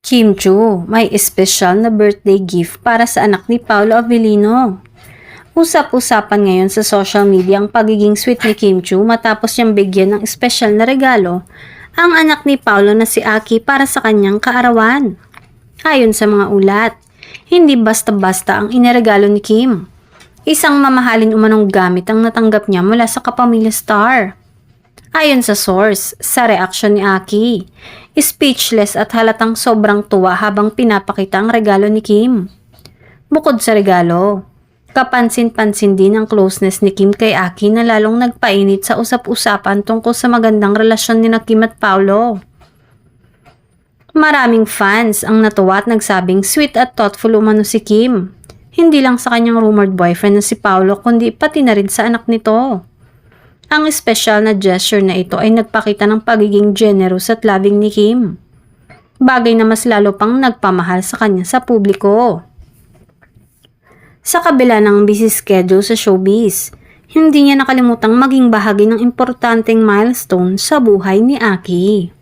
Kim Chu, may espesyal na birthday gift para sa anak ni Paolo Avellino. Usap-usapan ngayon sa social media ang pagiging sweet ni Kim Chu matapos niyang bigyan ng espesyal na regalo ang anak ni Paolo na si Aki para sa kanyang kaarawan. Ayon sa mga ulat, hindi basta-basta ang iniregalo ni Kim. Isang mamahalin umanong gamit ang natanggap niya mula sa kapamilya star. Ayon sa source, sa reaksyon ni Aki, speechless at halatang sobrang tuwa habang pinapakita ang regalo ni Kim. Bukod sa regalo, kapansin-pansin din ang closeness ni Kim kay Aki na lalong nagpainit sa usap-usapan tungkol sa magandang relasyon ni Kim at Paolo. Maraming fans ang natuwa at nagsabing sweet at thoughtful umano si Kim. Hindi lang sa kanyang rumored boyfriend na si Paolo kundi pati na rin sa anak nito. Ang espesyal na gesture na ito ay nagpakita ng pagiging generous at loving ni Kim. Bagay na mas lalo pang nagpamahal sa kanya sa publiko. Sa kabila ng busy schedule sa showbiz, hindi niya nakalimutang maging bahagi ng importanteng milestone sa buhay ni Aki.